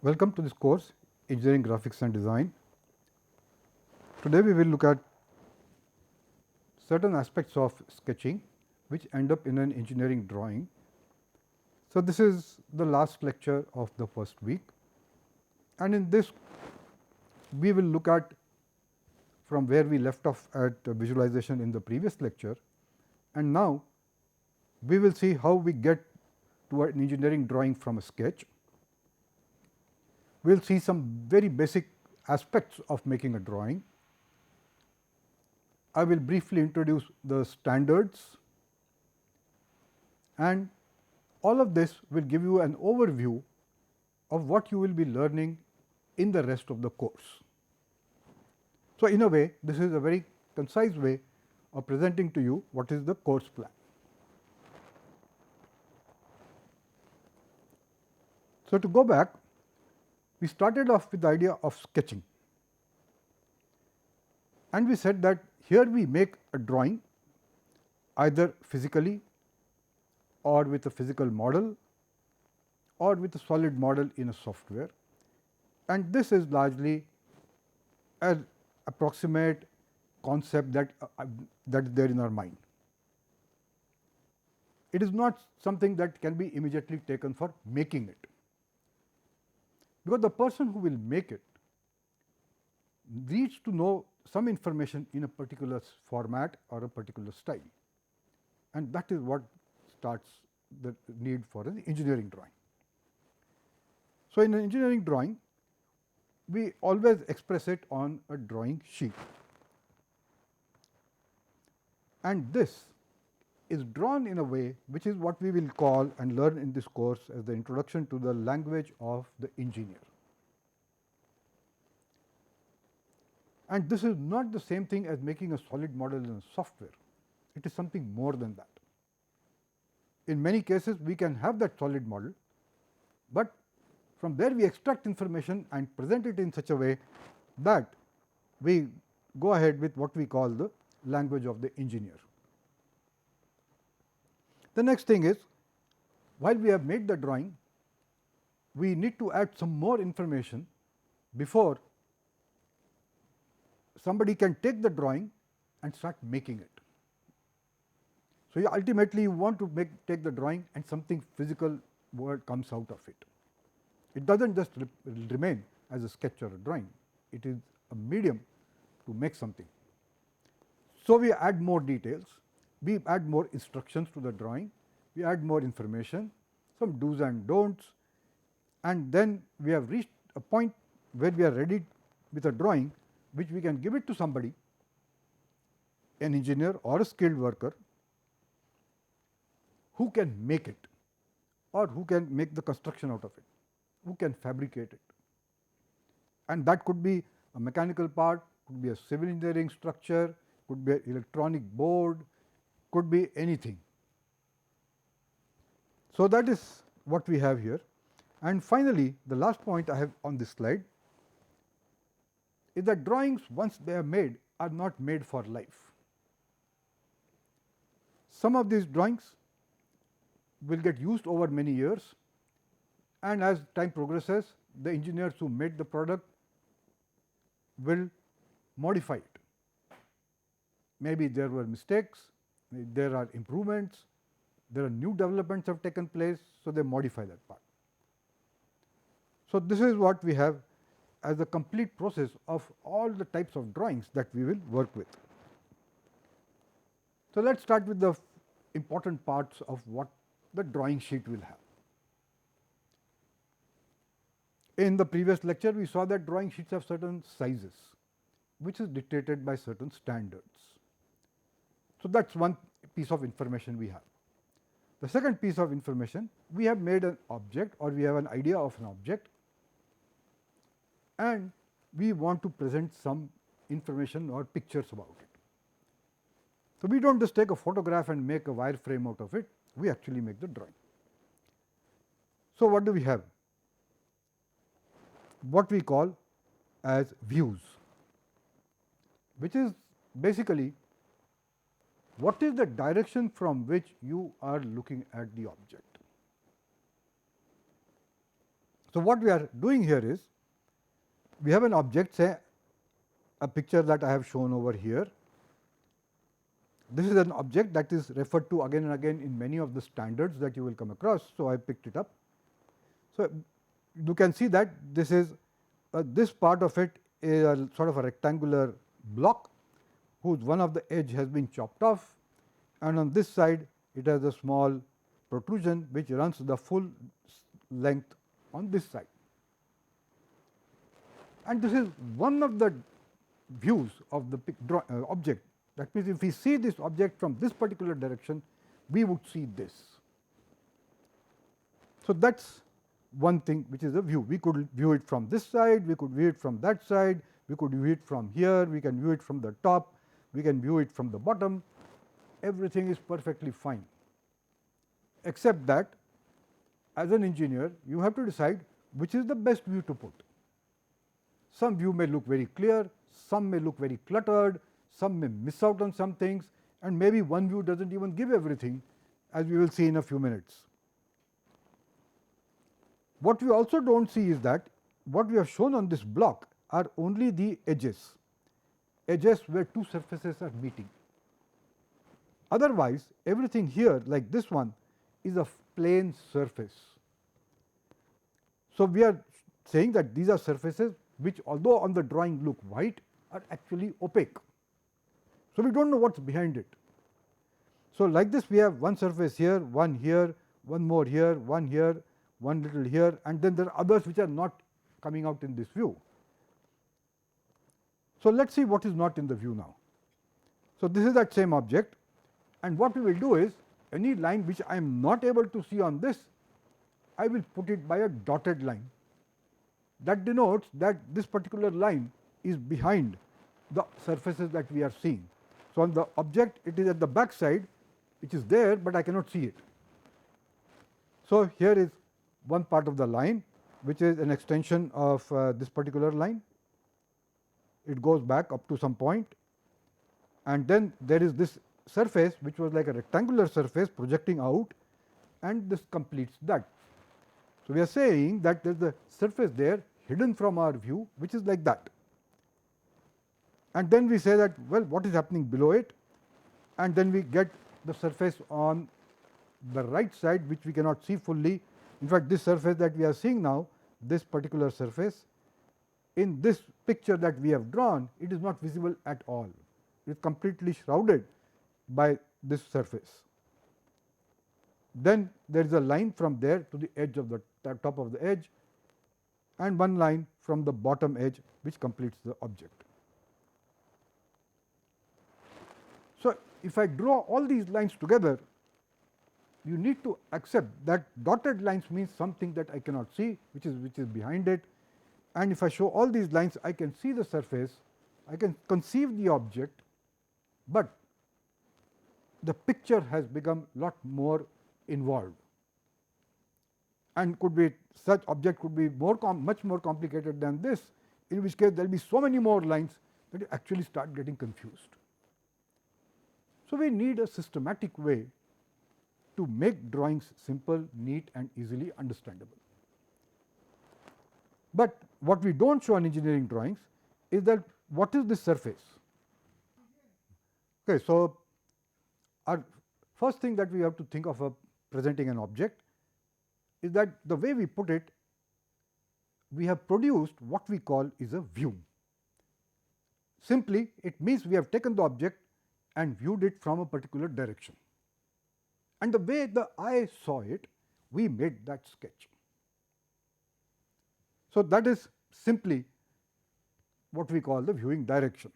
Welcome to this course, Engineering Graphics and Design. Today we will look at certain aspects of sketching which end up in an engineering drawing. So, this is the last lecture of the first week, and in this we will look at from where we left off at visualization in the previous lecture, and now we will see how we get to an engineering drawing from a sketch. We will see some very basic aspects of making a drawing. I will briefly introduce the standards, and all of this will give you an overview of what you will be learning in the rest of the course. So, in a way this is a very concise way of presenting to you what is the course plan. So, to go back, we started off with the idea of sketching, and we said that here we make a drawing either physically or with a physical model or with a solid model in a software, and this is largely an approximate concept that is there in our mind. It is not something that can be immediately taken for making it, because the person who will make it needs to know some information in a particular format or a particular style, and that is what starts the need for an engineering drawing. So, in an engineering drawing, we always express it on a drawing sheet, and this is drawn in a way which is what we will call and learn in this course as the introduction to the language of the engineer. And this is not the same thing as making a solid model in a software, it is something more than that. In many cases we can have that solid model, but from there we extract information and present it in such a way that we go ahead with what we call the language of the engineer. The next thing is, while we have made the drawing, we need to add some more information before somebody can take the drawing and start making it. So, you ultimately want to take the drawing and something physical word comes out of it. It does not just remain as a sketch or a drawing, it is a medium to make something. So, we add more details, we add more instructions to the drawing, we add more information, some do's and don'ts, and then we have reached a point where we are ready with a drawing which we can give it to somebody, an engineer or a skilled worker, who can make it or who can make the construction out of it, who can fabricate it. And that could be a mechanical part, could be a civil engineering structure, could be an electronic board, could be anything. So, that is what we have here. And finally, the last point I have on this slide is that drawings, once they are made, are not made for life. Some of these drawings will get used over many years, and as time progresses, the engineers who made the product will modify it. Maybe there were mistakes, there are improvements, there are new developments have taken place, so they modify that part. So, this is what we have as a complete process of all the types of drawings that we will work with. So, let us start with the important parts of what the drawing sheet will have. In the previous lecture, we saw that drawing sheets have certain sizes, which is dictated by certain standards. So, that is one piece of information we have. The second piece of information, we have made an object or we have an idea of an object, and we want to present some information or pictures about it. So, we do not just take a photograph and make a wireframe out of it, we actually make the drawing. So, what do we have? What we call as views, which is basically what is the direction from which you are looking at the object. So, what we are doing here is we have an object, say a picture that I have shown over here. This is an object that is referred to again and again in many of the standards that you will come across. So, I picked it up. So, you can see that this is this part of it is a sort of a rectangular block whose one of the edge has been chopped off, and on this side it has a small protrusion which runs the full length on this side. And this is one of the views of the object. That means, if we see this object from this particular direction, we would see this. So, that is one thing which is a view. We could view it from this side, we could view it from that side, we could view it from here, we can view it from the top, we can view it from the bottom. Everything is perfectly fine, except that as an engineer you have to decide which is the best view to put. Some view may look very clear, some may look very cluttered, some may miss out on some things, and maybe one view does not even give everything, as we will see in a few minutes. What we also do not see is that what we have shown on this block are only the edges where two surfaces are meeting. Otherwise, everything here, like this one, is a plane surface. So, we are saying that these are surfaces which, although on the drawing look white, are actually opaque. So, we do not know what is behind it. So, like this we have one surface here, one more here, one little here, and then there are others which are not coming out in this view. So, let us see what is not in the view now. So, this is that same object, and what we will do is any line which I am not able to see on this, I will put it by a dotted line. That denotes that this particular line is behind the surfaces that we are seeing. So, on the object it is at the back side, which is there, but I cannot see it. So, here is one part of the line which is an extension of this particular line. It goes back up to some point, and then there is this surface which was like a rectangular surface projecting out, and this completes that. So, we are saying that there is a surface there hidden from our view which is like that, and then we say that, well, what is happening below it, and then we get the surface on the right side which we cannot see fully. In fact, this surface that we are seeing now, this particular surface, in this picture that we have drawn, it is not visible at all. It is completely shrouded by this surface. Then there is a line from there to the edge of the top of the edge, and one line from the bottom edge which completes the object. So, if I draw all these lines together, you need to accept that dotted lines means something that I cannot see, which is behind it, and if I show all these lines, I can see the surface, I can conceive the object, but the picture has become lot more involved, and could be such object could be much more complicated than this, in which case there will be so many more lines that you actually start getting confused. So, we need a systematic way to make drawings simple, neat, and easily understandable. But what we do not show in engineering drawings is that what is this surface. Okay, so, our first thing that we have to think of presenting an object is that the way we put it, we have produced what we call is a view. Simply, it means we have taken the object and viewed it from a particular direction, and the way the eye saw it, we made that sketch. So, that is simply what we call the viewing direction,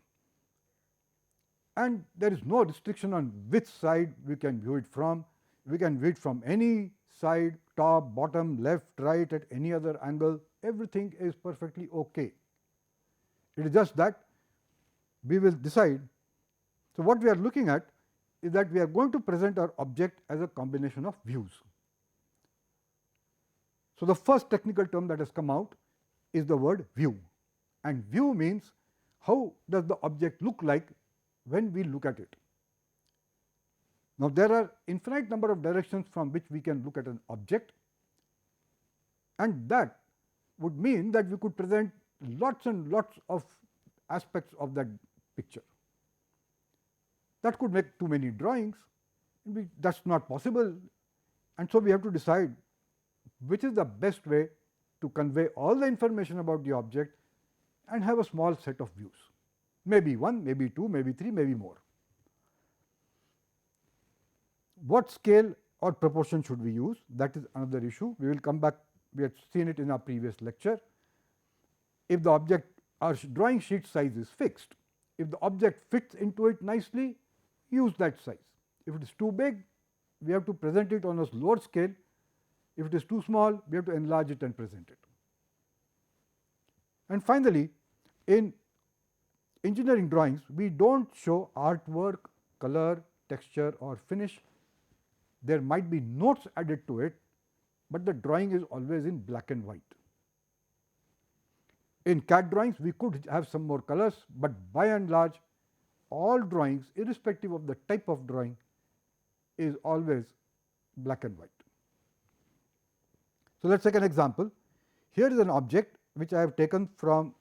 and there is no restriction on which side we can view it from. We can view it from any side, top, bottom, left, right, at any other angle, everything is perfectly okay. It is just that we will decide. So, what we are looking at is that we are going to present our object as a combination of views. So, the first technical term that has come out is the word view, and view means how does the object look like when we look at it. Now, there are infinite number of directions from which we can look at an object, and that would mean that we could present lots and lots of aspects of that picture. That could make too many drawings, that is not possible, and so we have to decide which is the best way to convey all the information about the object and have a small set of views, maybe 1, maybe 2, maybe 3, maybe more. What scale or proportion should we use? That is another issue. We will come back, we had seen it in our previous lecture. If the object, our drawing sheet size is fixed, if the object fits into it nicely, use that size. If it is too big, we have to present it on a lower scale. If it is too small, we have to enlarge it and present it. And finally, in engineering drawings, we do not show artwork, color, texture or finish. There might be notes added to it, but the drawing is always in black and white. In CAD drawings, we could have some more colors, but by and large, all drawings, irrespective of the type of drawing, is always black and white. So, let us take an example. Here is an object which I have taken from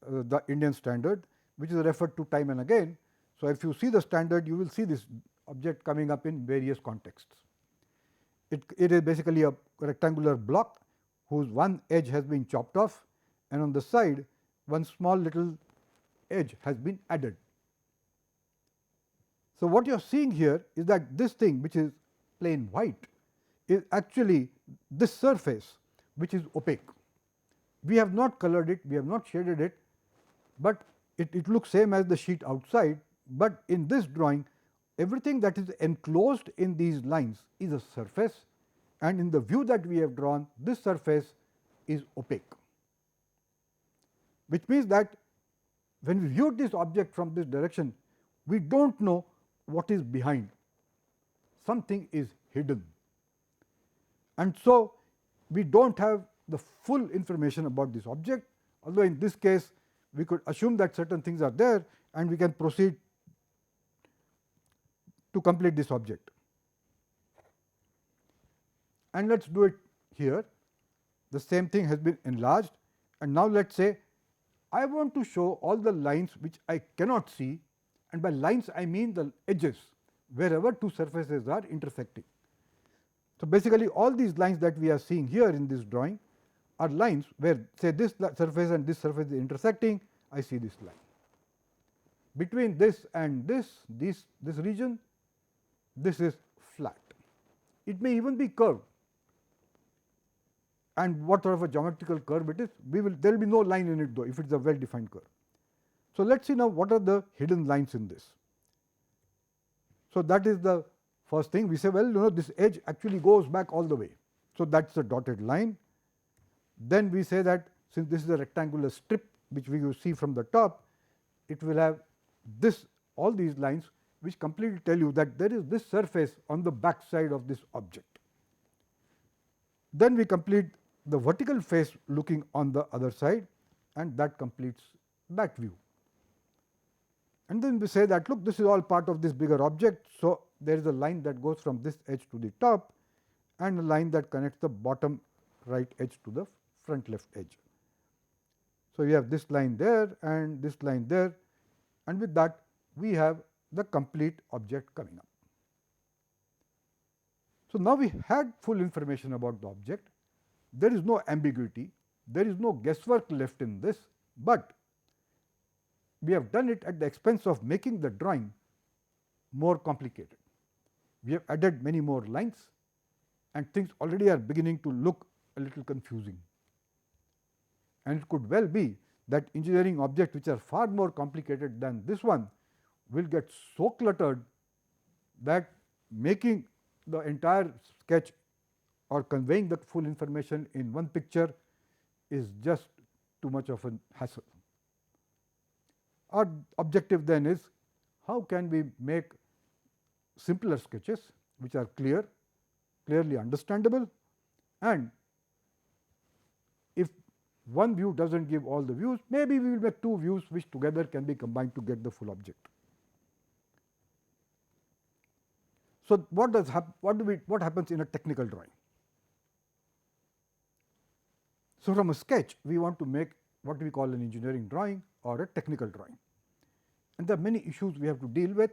the Indian standard, which is referred to time and again. So, if you see the standard, you will see this object coming up in various contexts. It is basically a rectangular block whose one edge has been chopped off, and on the side one small little edge has been added. So, what you are seeing here is that this thing which is plain white is actually this surface which is opaque. We have not colored it, we have not shaded it, but it looks same as the sheet outside, but in this drawing everything that is enclosed in these lines is a surface, and in the view that we have drawn, this surface is opaque, which means that when we view this object from this direction, we do not know what is behind, something is hidden. And so, we do not have the full information about this object, although in this case we could assume that certain things are there and we can proceed to complete this object. And let us do it here. The same thing has been enlarged, and now let us say I want to show all the lines which I cannot see, and by lines I mean the edges wherever two surfaces are intersecting. So, basically all these lines that we are seeing here in this drawing are lines where, say, this surface and this surface is intersecting, I see this line. Between this and this region, this is flat. It may even be curved, and what sort of a geometrical curve it is, there will be no line in it though if it is a well defined curve. So, let us see now what are the hidden lines in this. So, that is the first thing. We say, well, this edge actually goes back all the way. So, that is the dotted line. Then we say that since this is a rectangular strip which we see from the top, it will have all these lines which completely tell you that there is this surface on the back side of this object. Then we complete the vertical face looking on the other side, and that completes that view. And then we say that, look, this is all part of this bigger object. So, there is a line that goes from this edge to the top and a line that connects the bottom right edge to the front left edge. So, you have this line there and this line there, and with that we have the complete object coming up. So, now we had full information about the object, there is no ambiguity, there is no guesswork left in this, but we have done it at the expense of making the drawing more complicated. We have added many more lines and things already are beginning to look a little confusing. And it could well be that engineering objects which are far more complicated than this one will get so cluttered that making the entire sketch or conveying the full information in one picture is just too much of a hassle. Our objective then is, how can we make simpler sketches which are clearly understandable, and if one view does not give all the views, maybe we will make two views which together can be combined to get the full object. So, what happens in a technical drawing? So, from a sketch we want to make what we call an engineering drawing or a technical drawing, and there are many issues we have to deal with,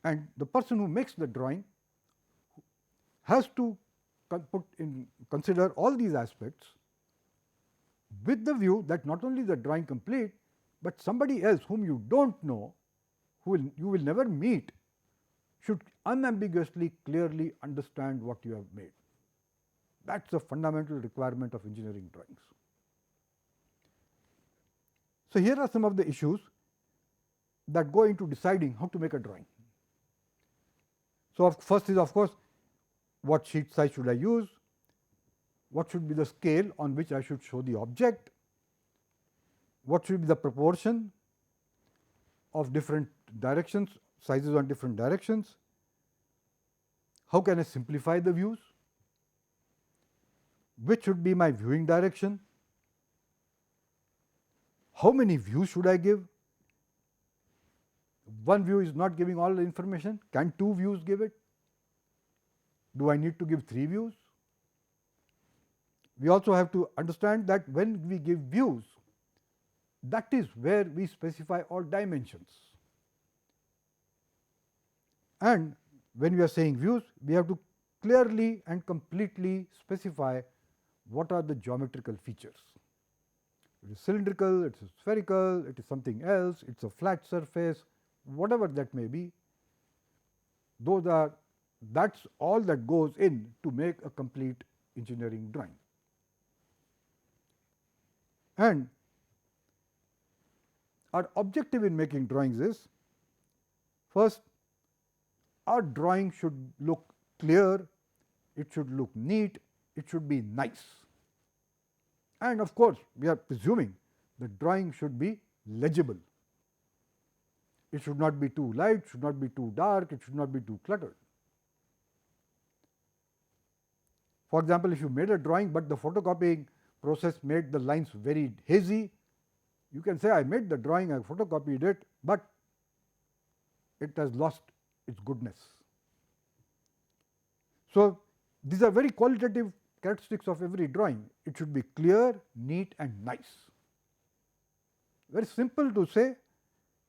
and the person who makes the drawing has to consider all these aspects with the view that not only the drawing complete, but somebody else whom you do not know, you will never meet, should unambiguously clearly understand what you have made. That is a fundamental requirement of engineering drawings. So, here are some of the issues that go into deciding how to make a drawing. So, first is of course, what sheet size should I use, what should be the scale on which I should show the object, what should be the proportion of different directions, sizes on different directions, how can I simplify the views, which should be my viewing direction, how many views should I give, one view is not giving all the information, can two views give it, do I need to give three views? We also have to understand that when we give views, that is where we specify all dimensions. And when we are saying views, we have to clearly and completely specify what are the geometrical features. It is cylindrical, it is spherical, it is something else, it is a flat surface, whatever that may be. That is all that goes in to make a complete engineering drawing. And our objective in making drawings is, first, our drawing should look clear, it should look neat, it should be nice. And of course, we are presuming the drawing should be legible. It should not be too light, should not be too dark, it should not be too cluttered. For example, if you made a drawing, but the photocopying process made the lines very hazy, you can say I made the drawing, I photocopied it, but it has lost its goodness. So, these are very qualitative characteristics of every drawing. It should be clear, neat and nice. Very simple to say,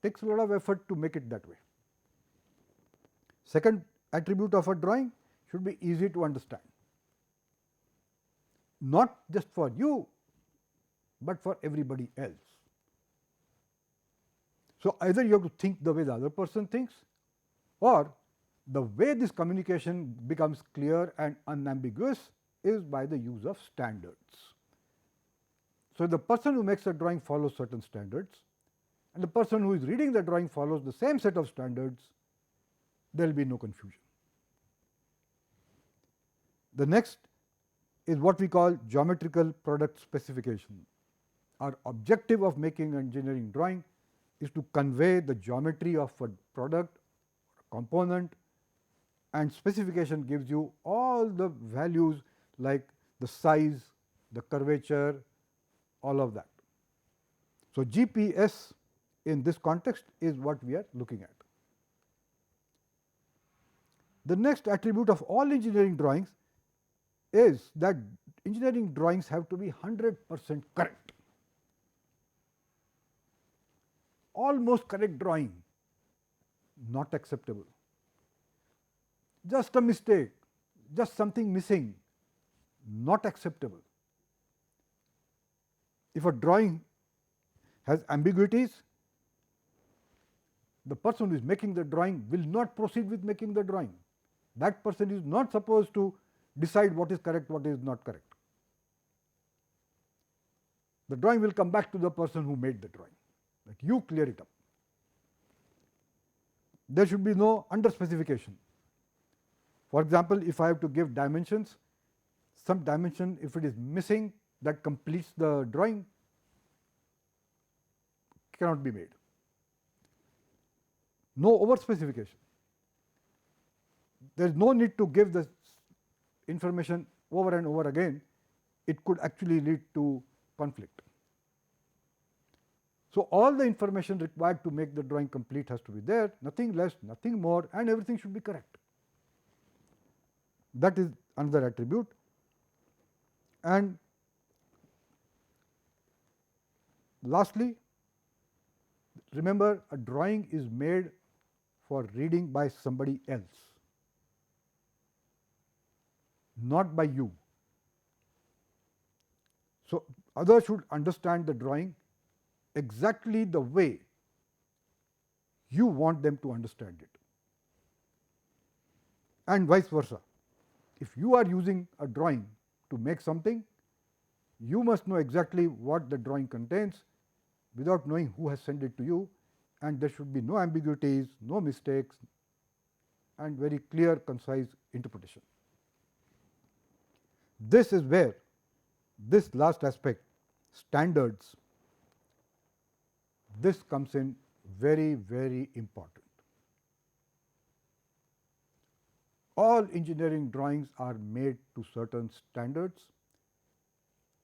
takes a lot of effort to make it that way. Second attribute of a drawing should be easy to understand, not just for you, but for everybody else. So, either you have to think the way the other person thinks, or the way this communication becomes clear and unambiguous is by the use of standards. So, the person who makes a drawing follows certain standards, and the person who is reading the drawing follows the same set of standards, there will be no confusion. The next is what we call geometrical product specification. Our objective of making an engineering drawing is to convey the geometry of a product, component, and specification gives you all the values like the size, the curvature, all of that. So, GPS in this context is what we are looking at. The next attribute of all engineering drawings is that engineering drawings have to be 100% correct. Almost correct drawing, not acceptable. Just a mistake, just something missing, not acceptable. If a drawing has ambiguities, the person who is making the drawing will not proceed with making the drawing. That person is not supposed to decide what is correct, what is not correct. The drawing will come back to the person who made the drawing, that you clear it up. There should be no under specification. For example, if I have to give dimensions, some dimension if it is missing that completes the drawing cannot be made. No over specification. There is no need to give the information over and over again, it could actually lead to conflict. So, all the information required to make the drawing complete has to be there, nothing less, nothing more, and everything should be correct. That is another attribute. And Lastly, remember, a drawing is made for reading by somebody else, not by you. So, others should understand the drawing exactly the way you want them to understand it, and vice versa. If you are using a drawing to make something, you must know exactly what the drawing contains without knowing who has sent it to you, and there should be no ambiguities, no mistakes, and very clear, concise interpretation. This is where this last aspect, standards, this comes in very, very important. All engineering drawings are made to certain standards.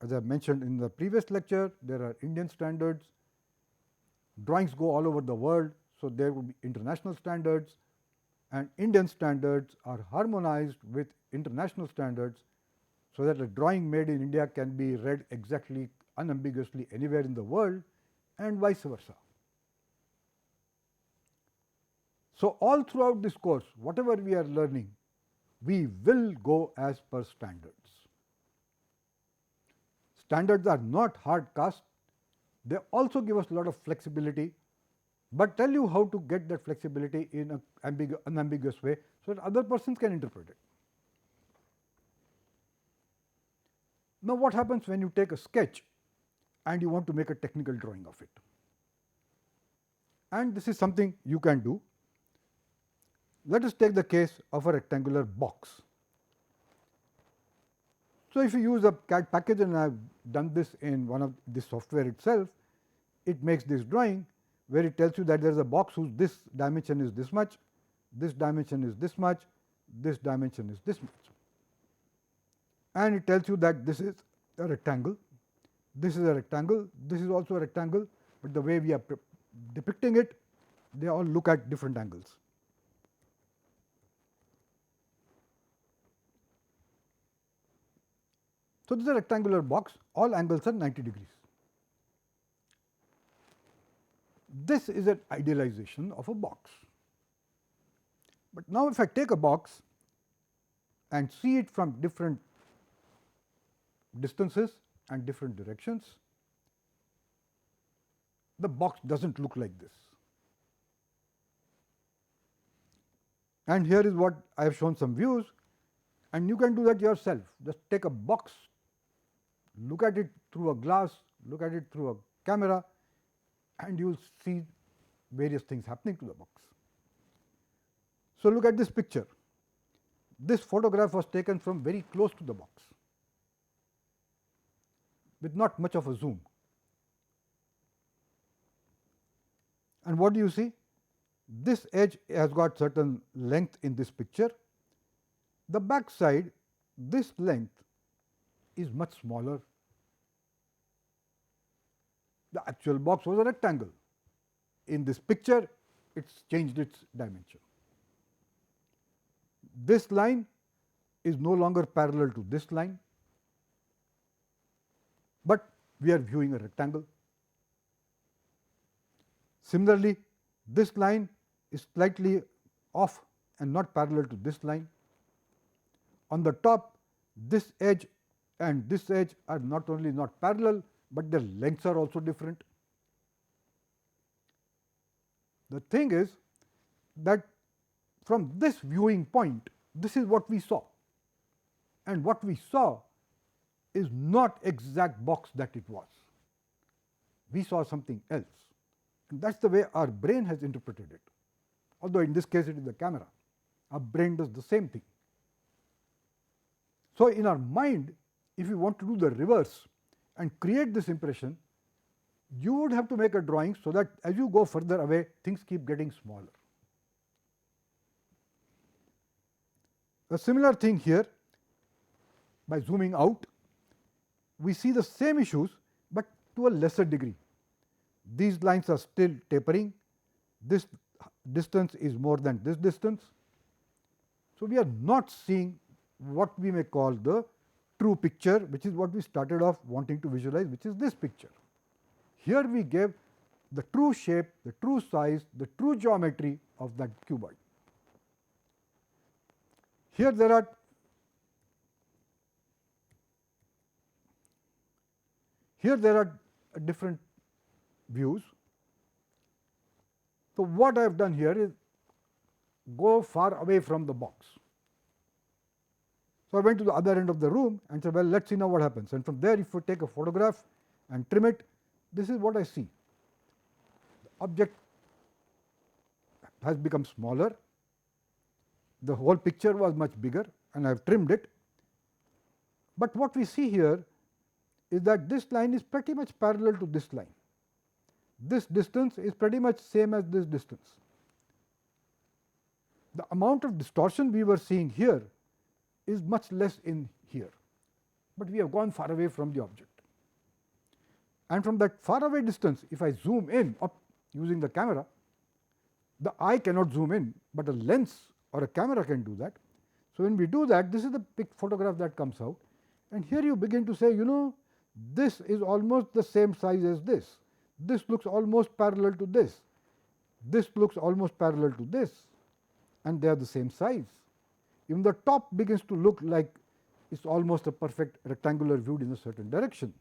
As I mentioned in the previous lecture, there are Indian standards. Drawings go all over the world, so there will be international standards, and Indian standards are harmonized with international standards, so that a drawing made in India can be read exactly, unambiguously anywhere in the world, and vice versa. So, all throughout this course, whatever we are learning, we will go as per standards. Standards are not hard cast, they also give us a lot of flexibility, but tell you how to get that flexibility in an unambiguous way, so that other persons can interpret it. Now, what happens when you take a sketch and you want to make a technical drawing of it? And this is something you can do. Let us take the case of a rectangular box. So, if you use a CAD package, and I have done this in one of the software itself, it makes this drawing where it tells you that there is a box whose this dimension is this much, this dimension is this much, this dimension is this much, and it tells you that this is a rectangle, this is a rectangle, this is also a rectangle, but the way we are depicting it, they all look at different angles. So, this is a rectangular box, all angles are 90 degrees. This is an idealization of a box. But now, if I take a box and see it from different distances and different directions, the box does not look like this. And here is what I have shown some views, and you can do that yourself. Just take a box, look at it through a glass, look at it through a camera, and you will see various things happening to the box. So, look at this picture. This photograph was taken from very close to the box with not much of a zoom. And what do you see? This edge has got certain length in this picture. The back side, this length is much smaller. The actual box was a rectangle. In this picture, it's changed its dimension. This line is no longer parallel to this line, but we are viewing a rectangle. Similarly, this line is slightly off and not parallel to this line. On the top, this edge and this edge are not only not parallel, but their lengths are also different. The thing is that from this viewing point, this is what we saw, and what we saw is not exact box that it was. We saw something else, and that is the way our brain has interpreted it, although in this case it is the camera. Our brain does the same thing. So, in our mind, if you want to do the reverse and create this impression, you would have to make a drawing so that as you go further away, things keep getting smaller. A similar thing here, by zooming out, we see the same issues, but to a lesser degree. These lines are still tapering, this distance is more than this distance. So, we are not seeing what we may call the true picture, which is what we started off wanting to visualize, which is this picture. Here we gave the true shape, the true size, the true geometry of that cuboid. Here there are different views. So, what I have done here is go far away from the box. So, I went to the other end of the room and said, well, let us see now what happens, and from there if you take a photograph and trim it, this is what I see. The object has become smaller, the whole picture was much bigger and I have trimmed it. But what we see here is that this line is pretty much parallel to this line. This distance is pretty much same as this distance. The amount of distortion we were seeing here is much less in here, but we have gone far away from the object. And from that far away distance, if I zoom in up using the camera, the eye cannot zoom in, but a lens or a camera can do that. So, when we do that, this is the photograph that comes out, and here you begin to say, this is almost the same size as this. This looks almost parallel to this. This looks almost parallel to this, and they are the same size. Even the top begins to look like it's almost a perfect rectangular viewed in a certain direction.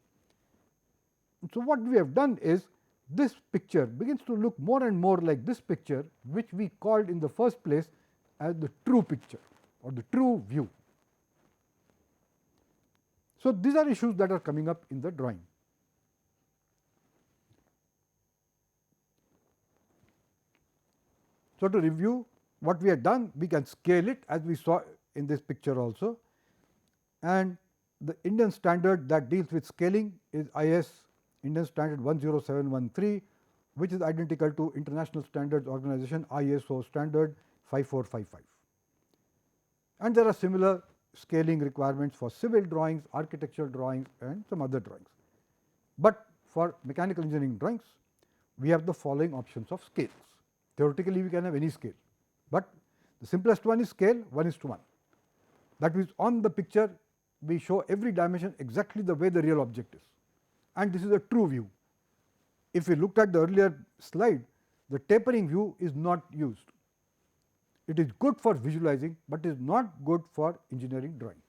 So, what we have done is this picture begins to look more and more like this picture, which we called in the first place as the true picture or the true view. So, these are issues that are coming up in the drawing. So, to review what we have done, we can scale it as we saw in this picture also, and the Indian standard that deals with scaling is IS Indian Standard 10713, which is identical to International Standards Organization ISO standard 5455. And there are similar scaling requirements for civil drawings, architectural drawings and some other drawings. But for mechanical engineering drawings, we have the following options of scales. Theoretically, we can have any scale, but the simplest one is scale 1:1. That means, on the picture we show every dimension exactly the way the real object is, and this is a true view. If we looked at the earlier slide, the tapering view is not used. It is good for visualizing, but is not good for engineering drawing.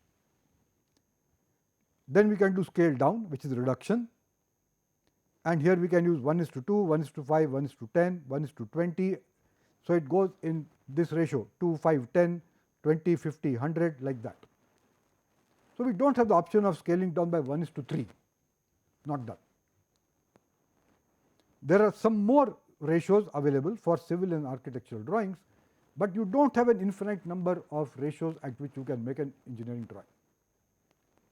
Then we can do scale down, which is reduction, and here we can use 1:2, 1:5, 1:10, 1:20. So, it goes in this ratio 2, 5, 10, 20, 50, 100 like that. So, we do not have the option of scaling down by 1:3, not done. There are some more ratios available for civil and architectural drawings, but you do not have an infinite number of ratios at which you can make an engineering drawing.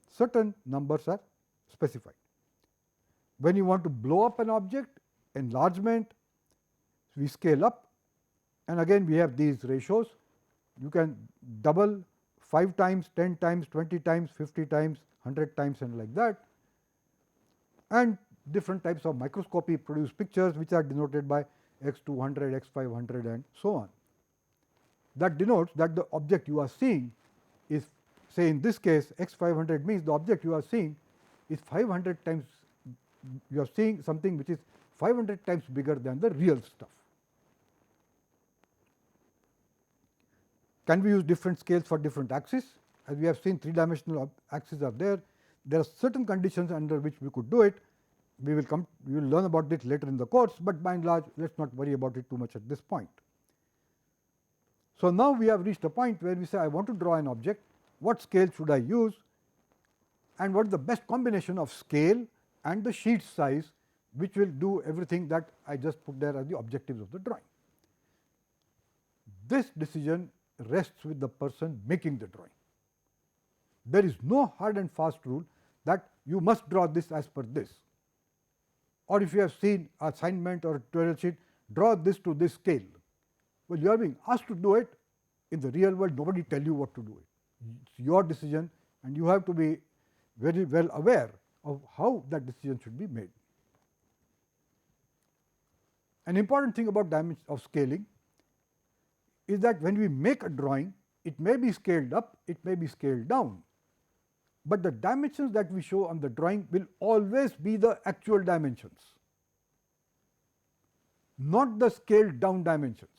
Certain numbers are specified. When you want to blow up an object, enlargement, we scale up, and again we have these ratios. You can double 5 times, 10 times, 20 times, 50 times, 100 times and like that. And different types of microscopy produce pictures which are denoted by x200, x500 and so on. That denotes that the object you are seeing is, say in this case x500 means the object you are seeing is 500 times, you are seeing something which is 500 times bigger than the real stuff. Can we use different scales for different axes? As we have seen, 3-dimensional axes are there. There are certain conditions under which we could do it. We will learn about it later in the course, but by and large let us not worry about it too much at this point. So, now we have reached a point where we say, I want to draw an object, what scale should I use, and what is the best combination of scale and the sheet size which will do everything that I just put there as the objectives of the drawing. This decision rests with the person making the drawing. There is no hard and fast rule that you must draw this as per this, or if you have seen an assignment or a tutorial sheet, draw this to this scale. Well, you are being asked to do it. In the real world, nobody tell you what to do it. It's your decision, and you have to be very well aware of how that decision should be made. An important thing about dimension of scaling is that when we make a drawing, it may be scaled up, it may be scaled down, but the dimensions that we show on the drawing will always be the actual dimensions. not the scaled down dimensions.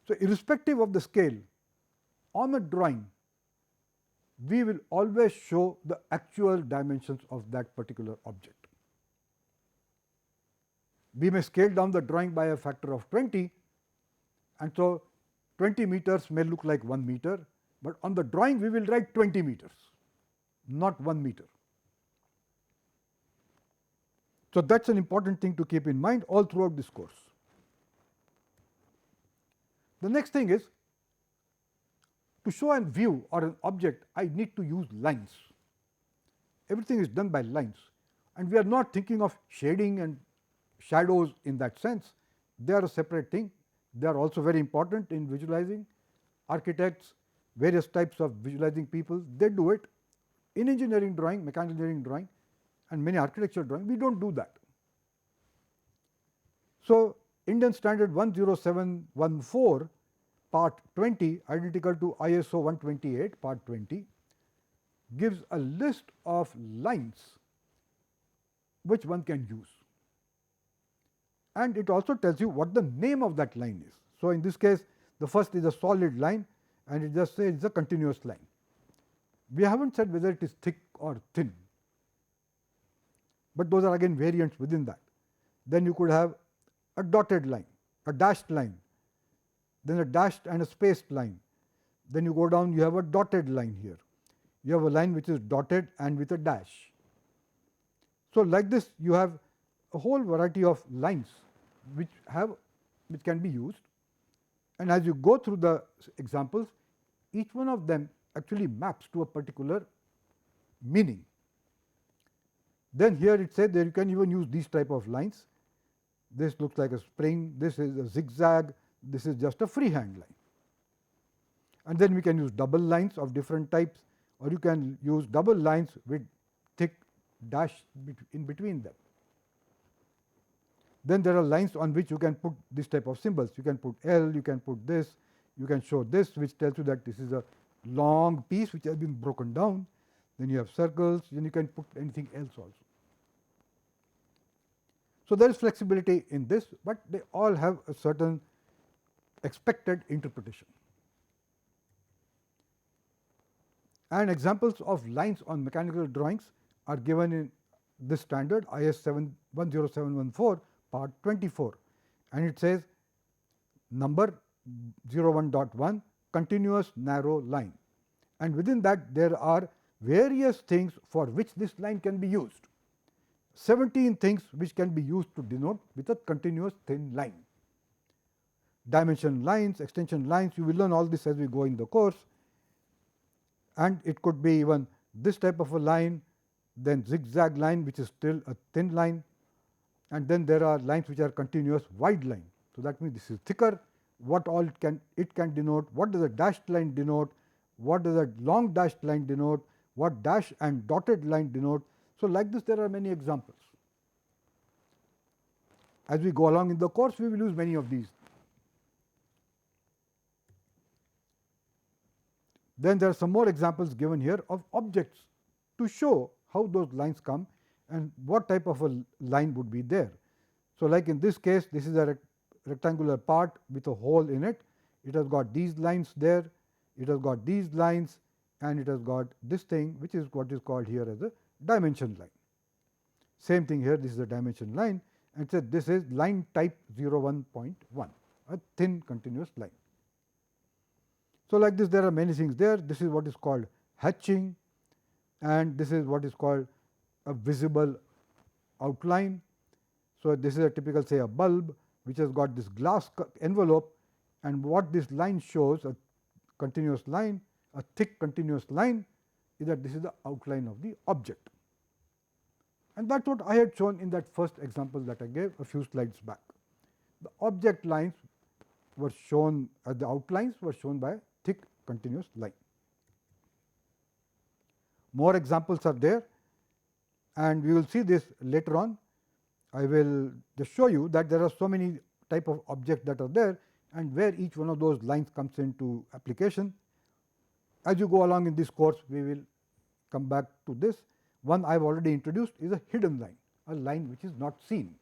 So, irrespective of the scale, on a drawing, we will always show the actual dimensions of that particular object. We may scale down the drawing by a factor of 20, and so 20 meters may look like 1 meter, but on the drawing we will write 20 meters, not 1 meter. So, that is an important thing to keep in mind all throughout this course. The next thing is, to show a view or an object, I need to use lines. Everything is done by lines, and we are not thinking of shading and shadows in that sense. They are a separate thing. They are also very important in visualizing. Architects, various types of visualizing people, they do it. In engineering drawing, mechanical engineering drawing, and many architecture drawing, we do not do that. So, Indian Standard 10714 part 20, identical to ISO 128 part 20, gives a list of lines which one can use, and it also tells you what the name of that line is. So, in this case, the first is a solid line, and it just says it is a continuous line. We have not said whether it is thick or thin, but those are again variants within that. Then you could have a dotted line, a dashed line, then a dashed and a spaced line. Then you go down, you have a dotted line here. You have a line which is dotted and with a dash. So, like this you have a whole variety of lines which can be used, and as you go through the examples, each one of them actually maps to a particular meaning. Then here it says that you can even use these type of lines. This looks like a spring, this is a zigzag, this is just a freehand line. And then we can use double lines of different types, or you can use double lines with thick dash in between them. Then there are lines on which you can put this type of symbols. You can put L, you can put this, you can show this, which tells you that this is a long piece which has been broken down. Then you have circles, then you can put anything else also. So, there is flexibility in this, but they all have a certain expected interpretation. And examples of lines on mechanical drawings are given in this standard IS 10714 part 24, and it says number 01.1 continuous narrow line, and within that there are various things for which this line can be used. 17 things which can be used to denote with a continuous thin line. Dimension lines, extension lines, you will learn all this as we go in the course, and it could be even this type of a line, then zigzag line which is still a thin line, and then there are lines which are continuous wide line. So, that means this is thicker. What all it can denote, what does a dashed line denote, what does a long dashed line denote, what dash and dotted line denote. So, like this there are many examples. As we go along in the course, we will use many of these. Then there are some more examples given here of objects to show how those lines come and what type of a line would be there. So, like in this case, this is a rectangular part with a hole in it. It has got these lines there, it has got these lines, and it has got this thing which is what is called here as a dimension line. Same thing here, this is a dimension line, and so this is line type 01.1, a thin continuous line. So, like this there are many things there. This is what is called hatching, and this is what is called a visible outline. So, this is a typical, say, a bulb which has got this glass envelope, and what this line shows, a continuous line, a thick continuous line, is that this is the outline of the object. And that is what I had shown in that first example that I gave a few slides back. The object lines were shown, the outlines were shown by a thick continuous line. More examples are there, and we will see this later on. I will just show you that there are so many type of objects that are there, and where each one of those lines comes into application. As you go along in this course, we will come back to this. One I have already introduced is a hidden line, a line which is not seen.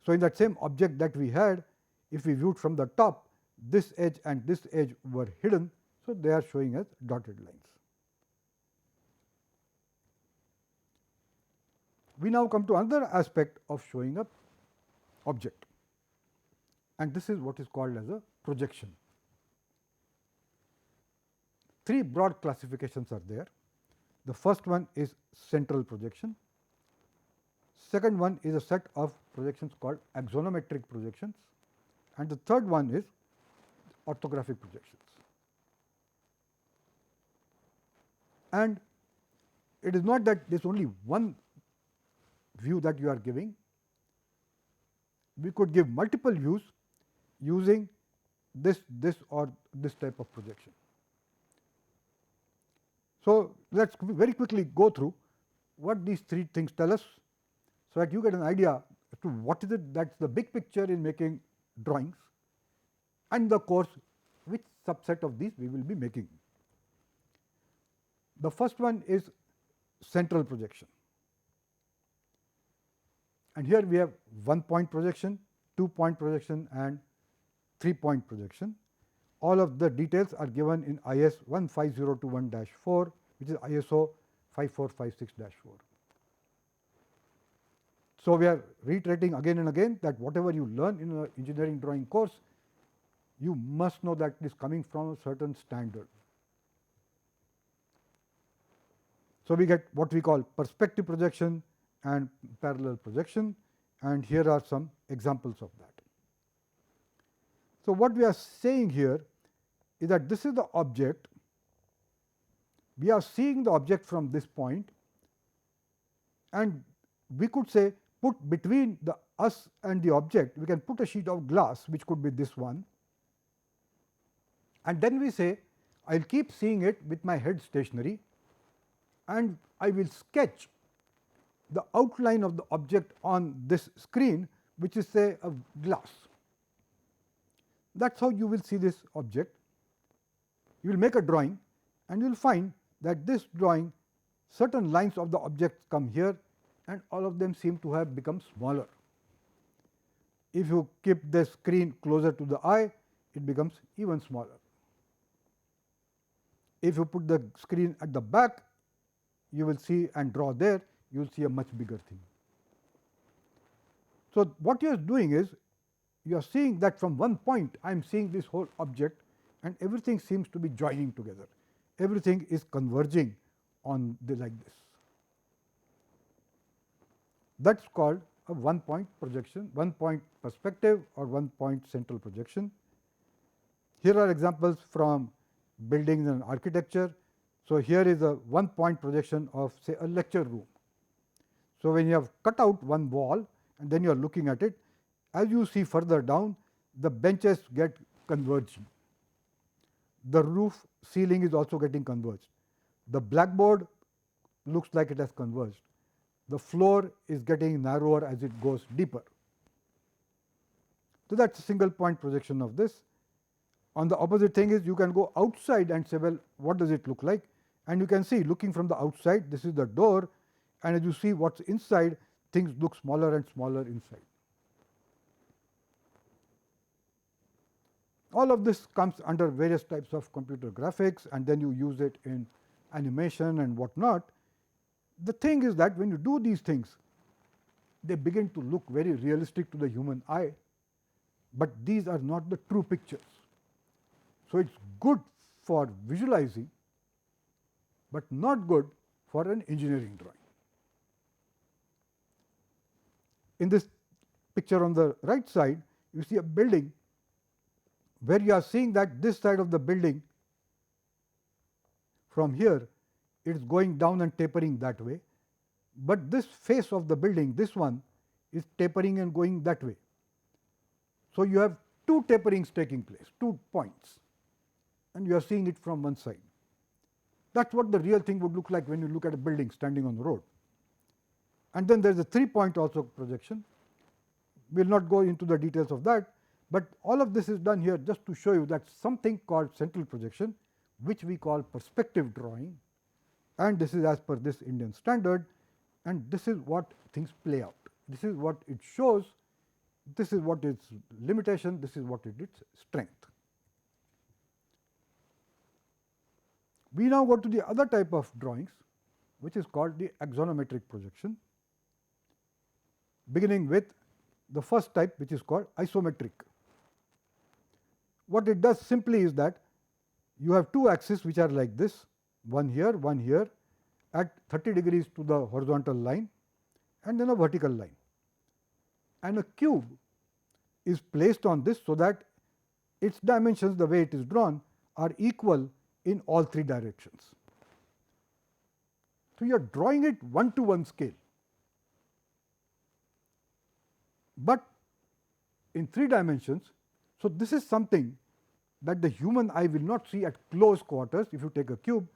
So, in that same object that we had, if we viewed from the top, this edge and this edge were hidden. So, they are showing as dotted lines. We now come to another aspect of showing a object, and this is what is called as a projection. Three broad classifications are there. The first one is central projection. Second one is a set of projections called axonometric projections, and the third one is orthographic projections. And it is not that there is only one view that you are giving. We could give multiple views using this or this type of projection. So, let us very quickly go through what these three things tell us, so that you get an idea as to what is it that is the big picture in making drawings, and the course which subset of these we will be making. The first one is central projection, and here we have 1 point projection, 2 point projection and 3 point projection. All of the details are given in IS 15021-4, which is ISO 5456-4. So, we are reiterating again and again that whatever you learn in an engineering drawing course, you must know that it is coming from a certain standard. So, we get what we call perspective projection and parallel projection, and here are some examples of that. So, what we are saying here is that this is the object, we are seeing the object from this point, and we could say put between the us and the object, we can put a sheet of glass which could be this one, and then we say I will keep seeing it with my head stationary, and I will sketch the outline of the object on this screen, which is say a glass. That is how you will see this object. You will make a drawing and you will find that this drawing, certain lines of the object come here and all of them seem to have become smaller. If you keep the screen closer to the eye, it becomes even smaller. If you put the screen at the back, you will see and draw there, you will see a much bigger thing. So, what you are doing is, you are seeing that from one point I am seeing this whole object and everything seems to be joining together, everything is converging on the like this. That is called a 1 point projection, 1 point perspective or 1 point central projection. Here are examples from buildings and architecture. So, here is a 1 point projection of say a lecture room. So, when you have cut out one wall and then you are looking at it, as you see further down, the benches get converging. The roof ceiling is also getting converged. The blackboard looks like it has converged. The floor is getting narrower as it goes deeper. So, that is a single point projection of this. On the opposite thing is, you can go outside and say, well, what does it look like? And you can see, looking from the outside, this is the door, and as you see what is inside, things look smaller and smaller inside. All of this comes under various types of computer graphics, and then you use it in animation and what not. The thing is that when you do these things, they begin to look very realistic to the human eye, but these are not the true pictures. So, it is good for visualizing, but not good for an engineering drawing. In this picture on the right side, you see a building where you are seeing that this side of the building, from here it is going down and tapering that way, but this face of the building, this one, is tapering and going that way. So, you have two taperings taking place, 2 points, and you are seeing it from one side. That is what the real thing would look like when you look at a building standing on the road. And then there is a 3 point also projection. We will not go into the details of that, but all of this is done here just to show you that something called central projection, which we call perspective drawing, and this is as per this Indian standard, and this is what things play out. This is what it shows This is what its limitation, this is what its strength. We now go to the other type of drawings, which is called the axonometric projection, beginning with the first type, which is called isometric. What it does simply is that you have two axes which are like this, one here at 30 degrees to the horizontal line and then a vertical line, and a cube is placed on this so that its dimensions, the way it is drawn, are equal in all three directions. So, you are drawing it 1:1 scale, but in 3 dimensions. So, this is something that the human eye will not see at close quarters if you take a cube,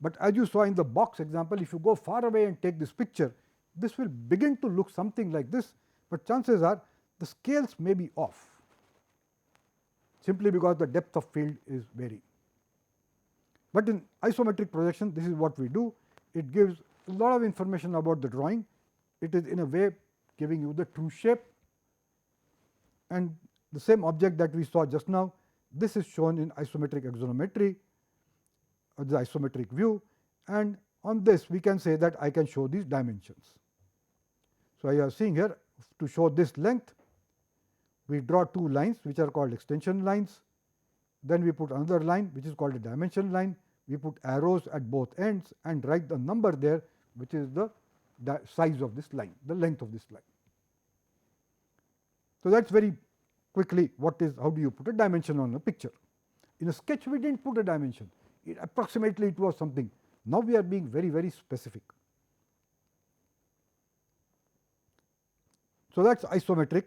but as you saw in the box example, if you go far away and take this picture, this will begin to look something like this, but chances are the scales may be off, simply because the depth of field is varying. But in isometric projection, this is what we do. It gives a lot of information about the drawing. It is in a way giving you the true shape, and the same object that we saw just now, this is shown in isometric axonometry, or the isometric view, and on this we can say that I can show these dimensions. So, I are seeing here, to show this length, we draw two lines which are called extension lines, then we put another line which is called a dimension line, we put arrows at both ends and write the number there, which is the size of this line, the length of this line. So, that is very quickly what is, how do you put a dimension on a picture. In a sketch we did not put a dimension, approximately it was something. Now, we are being very specific. So, that is isometric.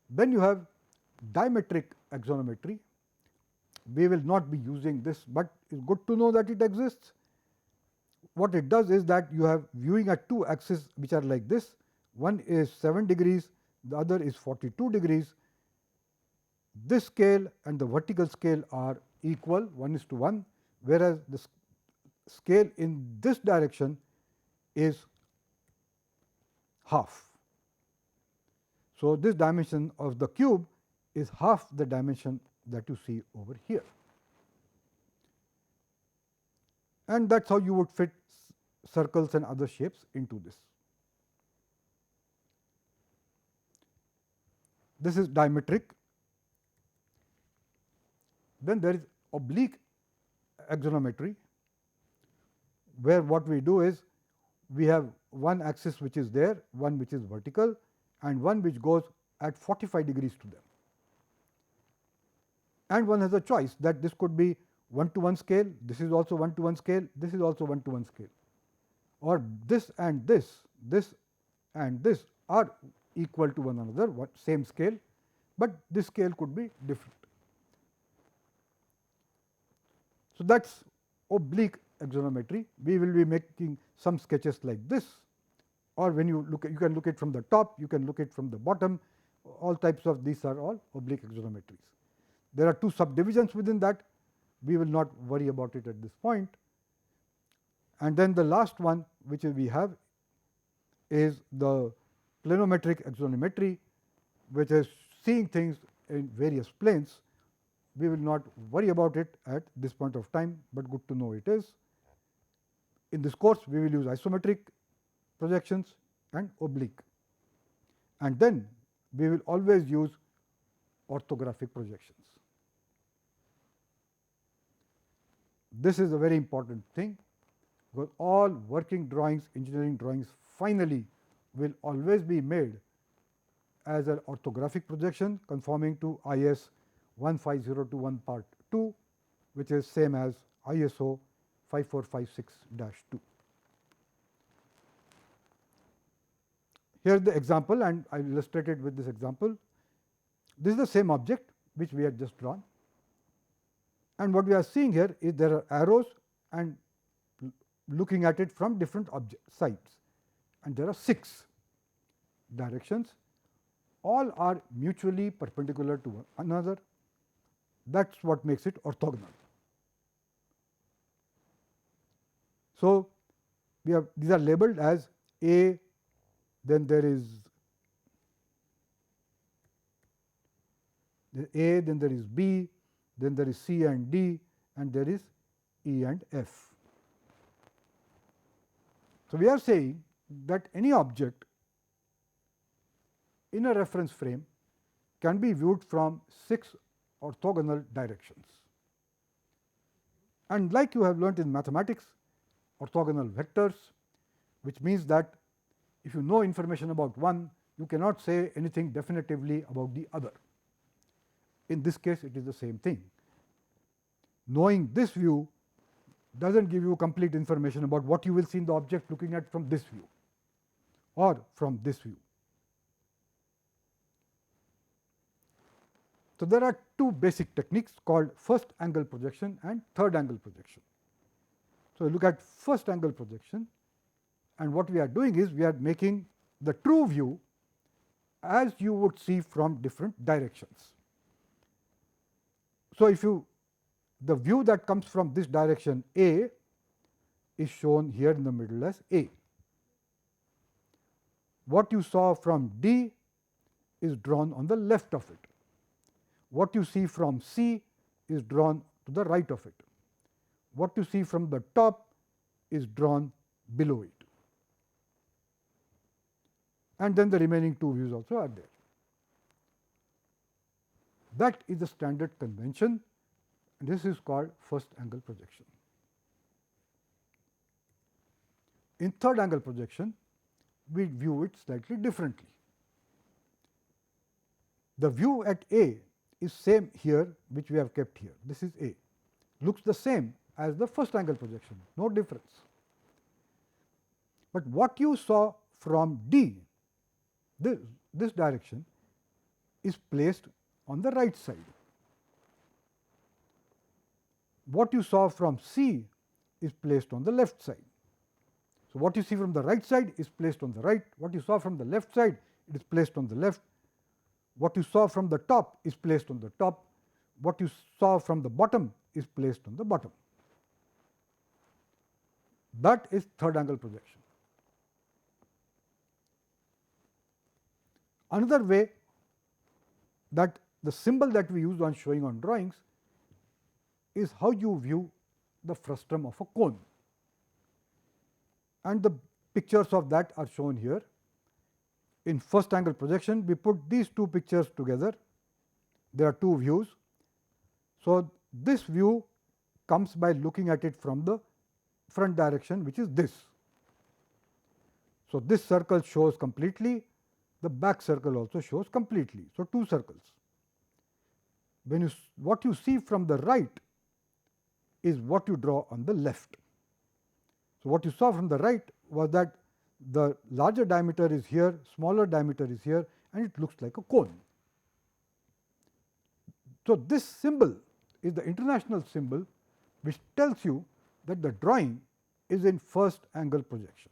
Then you have diametric axonometry. We will not be using this, but it is good to know that it exists. What it does is that you have viewing at two axes which are like this, one is 7 degrees, the other is 42 degrees. This scale and the vertical scale are equal, 1:1, whereas the scale in this direction is half. So, this dimension of the cube is half the dimension that you see over here, and that is how you would fit circles and other shapes into this. This is diametric. Then there is oblique axonometry, where what we do is we have one axis which is there, one which is vertical, and one which goes at 45 degrees to them. And one has a choice that this could be 1:1 scale, this is also 1:1 scale, this is also 1:1 scale, or this and this and this are equal to one another, same scale, but this scale could be different. So, that is oblique axonometry. We will be making some sketches like this, or when you look at, you can look at from the top, you can look at from the bottom, all types of these are all oblique axonometries. There are two subdivisions within that, we will not worry about it at this point. And then the last one which we have is the planometric axonometry, which is seeing things in various planes. We will not worry about it at this point of time, but good to know it is. In this course, we will use isometric projections and oblique, and then we will always use orthographic projections. This is a very important thing, because all working drawings, engineering drawings finally will always be made as an orthographic projection conforming to IS 15021 part 2, which is same as ISO 5456-2. Here is the example, and I illustrated with this example. This is the same object which we had just drawn, and what we are seeing here is there are arrows and looking at it from different sides, and there are 6 directions, all are mutually perpendicular to one another. That is what makes it orthogonal. So, we have, these are labeled as A, then there is There is A, then there is B, then there is C and D, and there is E and F. So, we are saying that any object in a reference frame can be viewed from 6 orthogonal directions. And like you have learnt in mathematics, orthogonal vectors, which means that if you know information about one, you cannot say anything definitively about the other. In this case, it is the same thing. Knowing this view does not give you complete information about what you will see in the object looking at from this view or from this view. So, there are two basic techniques called first angle projection and third angle projection. So, look at first angle projection, and what we are doing is we are making the true view as you would see from different directions. So, if you the view that comes from this direction A is shown here in the middle as A. What you saw from D is drawn on the left of it. What you see from C is drawn to the right of it. What you see from the top is drawn below it. And then the remaining two views also are there. That is the standard convention, and this is called first angle projection. In third angle projection, we view it slightly differently. The view at A is same here, which we have kept here. This is A, looks the same as the first angle projection, no difference. But what you saw from D, this direction, is placed on the right side. What you saw from C is placed on the left side. So, what you see from the right side is placed on the right, what you saw from the left side, it is placed on the left, what you saw from the top is placed on the top, what you saw from the bottom is placed on the bottom. That is third angle projection. Another way that the symbol that we use on showing on drawings is how you view the frustum of a cone, and the pictures of that are shown here. In first angle projection, we put these two pictures together. There are two views. So, this view comes by looking at it from the front direction, which is this. So, this circle shows completely, the back circle also shows completely. So, two circles. When what you see from the right is what you draw on the left. So, what you saw from the right was that the larger diameter is here, smaller diameter is here, and it looks like a cone. So, this symbol is the international symbol which tells you that the drawing is in first angle projection.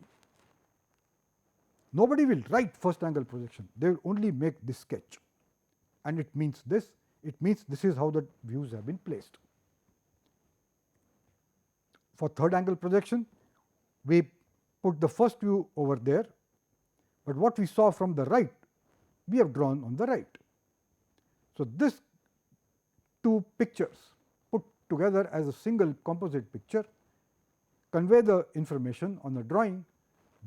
Nobody will write first angle projection, they will only make this sketch, and it means this, it means this is how the views have been placed. For third angle projection, we put the first view over there, but what we saw from the right we have drawn on the right. So, this two pictures put together as a single composite picture convey the information on the drawing.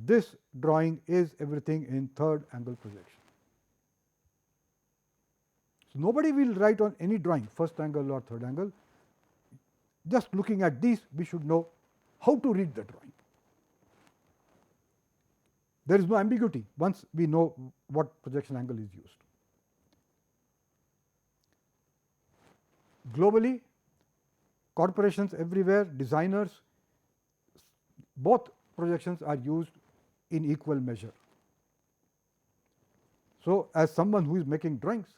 This drawing is everything in third angle projection. So, nobody will write on any drawing first angle or third angle. Just looking at these, we should know how to read the drawing. There is no ambiguity once we know what projection angle is used. Globally, corporations everywhere, designers, both projections are used in equal measure. So, as someone who is making drawings,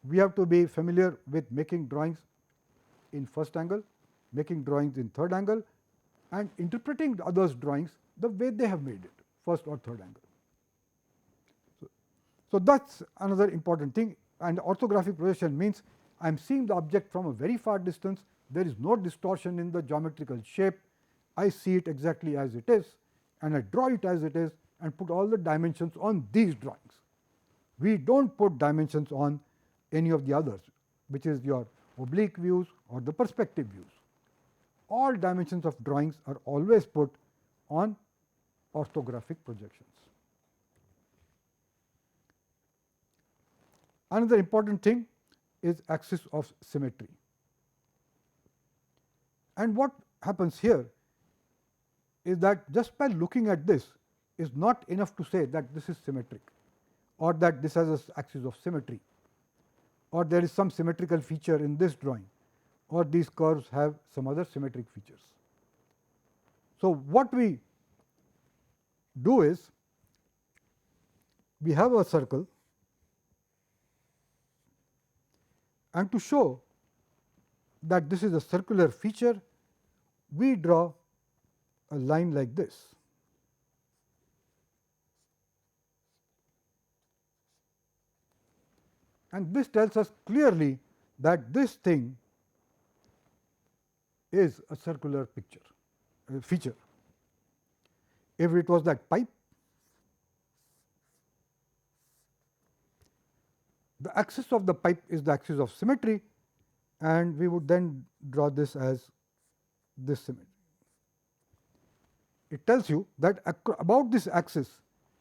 we have to be familiar with making drawings in first angle, making drawings in third angle, and interpreting others' drawings the way they have made it, first or third angle. So, that is another important thing, and orthographic projection means I am seeing the object from a very far distance, there is no distortion in the geometrical shape, I see it exactly as it is, and I draw it as it is and put all the dimensions on these drawings. We do not put dimensions on any of the others. which is your oblique views or the perspective views. All dimensions of drawings are always put on orthographic projections. Another important thing is axis of symmetry. And what happens here is that just by looking at this is not enough to say that this is symmetric, or that this has an axis of symmetry, or there is some symmetrical feature in this drawing, or these curves have some other symmetric features. So, what we do is we have a circle, and to show that this is a circular feature, we draw a line like this. And this tells us clearly that this thing is a circular feature. If it was that pipe, the axis of the pipe is the axis of symmetry, and we would then draw this as this symmetry. It tells you that about this axis,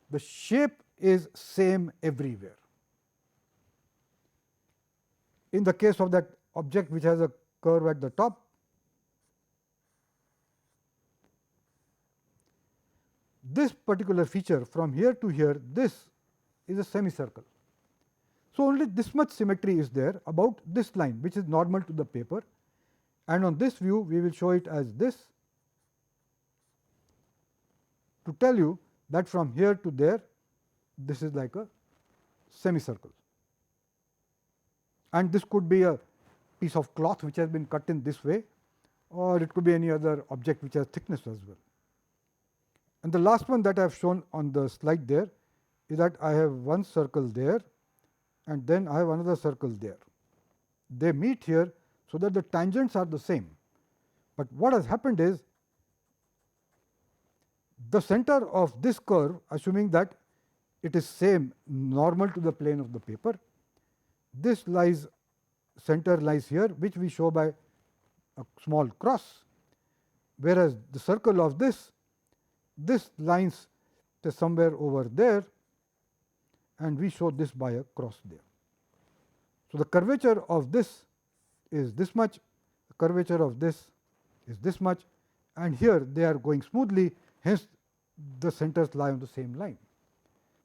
the shape is same everywhere. In the case of that object which has a curve at the top, this particular feature from here to here, this is a semicircle. So, only this much symmetry is there about this line, which is normal to the paper, and on this view we will show it as this, to tell you that from here to there this is like a semicircle. And this could be a piece of cloth which has been cut in this way, or it could be any other object which has thickness as well. And the last one that I have shown on the slide there is that I have one circle there, and then I have another circle there. They meet here, so that the tangents are the same. But what has happened is, the center of this curve, assuming that it is same normal to the plane of the paper, this center lies here, which we show by a small cross, whereas the circle of this lines to somewhere over there, and we show this by a cross there. So, the curvature of this is this much, the curvature of this is this much, and here they are going smoothly, hence the centers lie on the same line.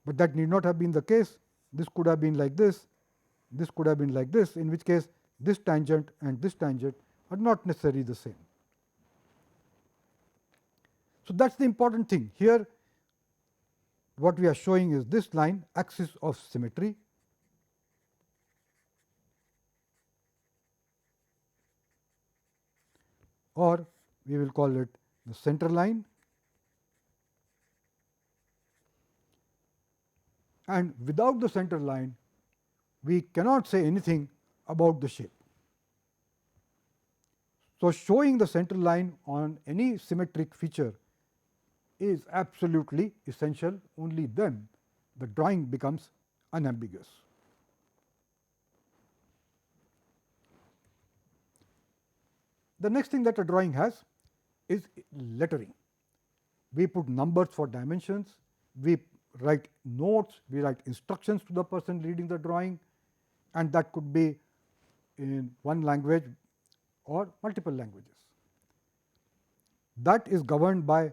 But that need not have been the case. This could have been like this could have been like this, in which case this tangent and this tangent are not necessarily the same. So, that is the important thing here. What we are showing is this line, axis of symmetry, or we will call it the center line, and without the center line we cannot say anything about the shape. So, showing the center line on any symmetric feature is absolutely essential, only then the drawing becomes unambiguous. The next thing that a drawing has is lettering. We put numbers for dimensions, we write notes, we write instructions to the person reading the drawing, and that could be in one language or multiple languages. That is governed by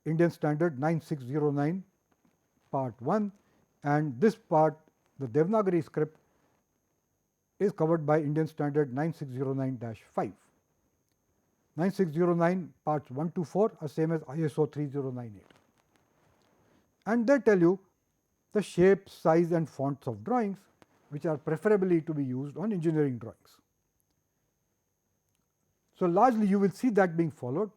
Indian Standard 9609 Part 1, and this part, the Devanagari script, is covered by Indian Standard 9609-5. 9609 parts 1 to 4 are same as ISO 3098, and they tell you the shape, size and fonts of drawings which are preferably to be used on engineering drawings. So, largely you will see that being followed,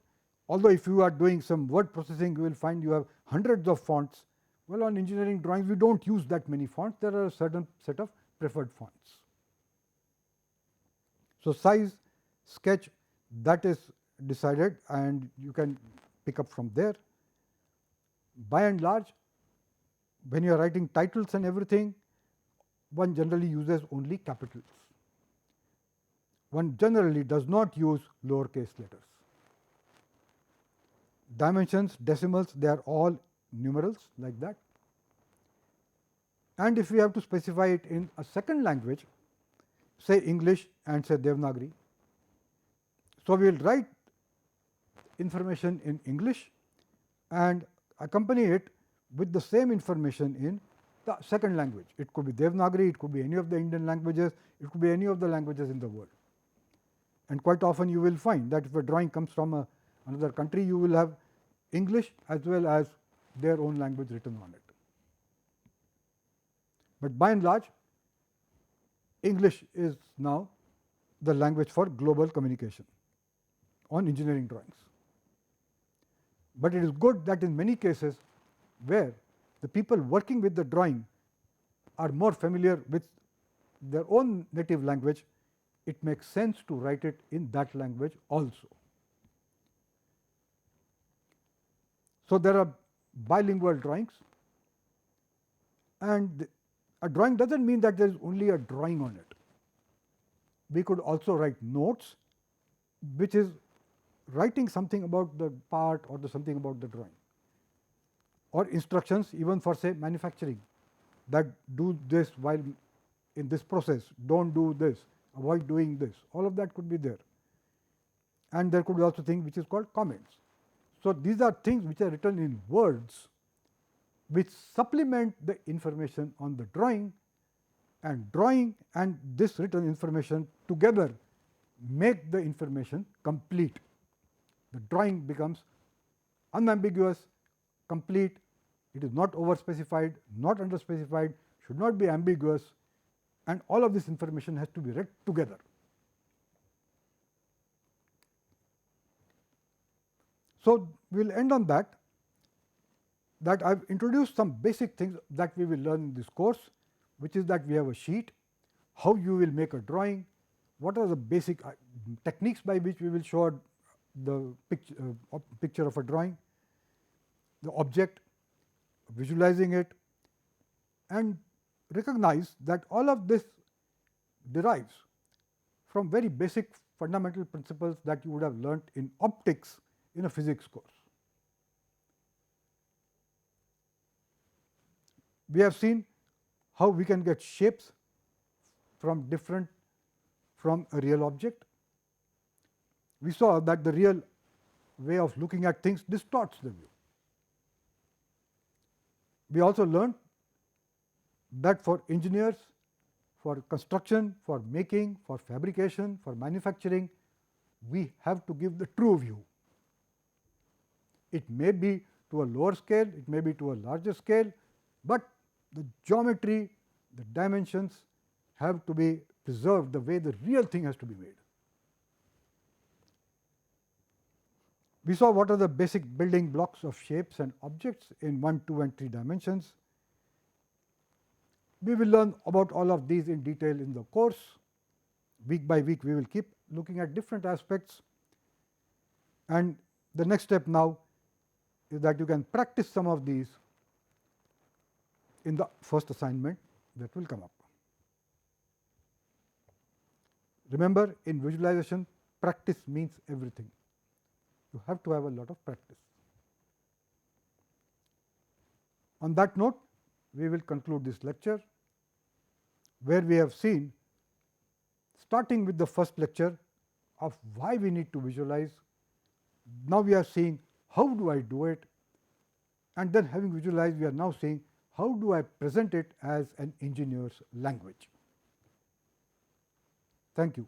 although if you are doing some word processing, you will find you have hundreds of fonts. Well, on engineering drawings we do not use that many fonts, there are a certain set of preferred fonts. So, size, sketch, that is decided and you can pick up from there. By and large, when you are writing titles and everything, one generally uses only capitals. one generally does not use lowercase letters. Dimensions, decimals, they are all numerals like that. And if we have to specify it in a second language, say English and say Devanagari, so we will write information in English and accompany it with the same information in the second language. It could be Devanagari, it could be any of the Indian languages, it could be any of the languages in the world. And quite often you will find that if a drawing comes from another country, you will have English as well as their own language written on it. But by and large, English is now the language for global communication on engineering drawings. But it is good that in many cases where the people working with the drawing are more familiar with their own native language, it makes sense to write it in that language also. So, there are bilingual drawings, and a drawing does not mean that there is only a drawing on it. We could also write notes, which is writing something about the part or something about the drawing, or instructions even for say manufacturing, that do this while in this process, do not do this, avoid doing this, all of that could be there. And there could be also thing which is called comments. So, these are things which are written in words which supplement the information on the drawing, and drawing and this written information together make the information complete. The drawing becomes unambiguous, complete, it is not over specified, not under specified, should not be ambiguous, and all of this information has to be read together. So, we will end on that I have introduced some basic things that we will learn in this course, which is that we have a sheet, how you will make a drawing, what are the basic techniques by which we will show the picture of a drawing, the object, visualizing it, and recognize that all of this derives from very basic fundamental principles that you would have learnt in optics in a physics course. We have seen how we can get shapes from a real object. We saw that the real way of looking at things distorts the view. We also learned that for engineers, for construction, for making, for fabrication, for manufacturing, we have to give the true view. It may be to a lower scale, it may be to a larger scale, but the geometry, the dimensions have to be preserved the way the real thing has to be made. We saw what are the basic building blocks of shapes and objects in 1, 2 and 3 dimensions. We will learn about all of these in detail in the course. Week by week we will keep looking at different aspects, and the next step now is that you can practice some of these in the first assignment that will come up. Remember, in visualization, practice means everything. You have to have a lot of practice. On that note, we will conclude this lecture, where we have seen, starting with the first lecture of why we need to visualize. Now we are seeing how do I do it, and then having visualized, we are now seeing how do I present it as an engineer's language. Thank you.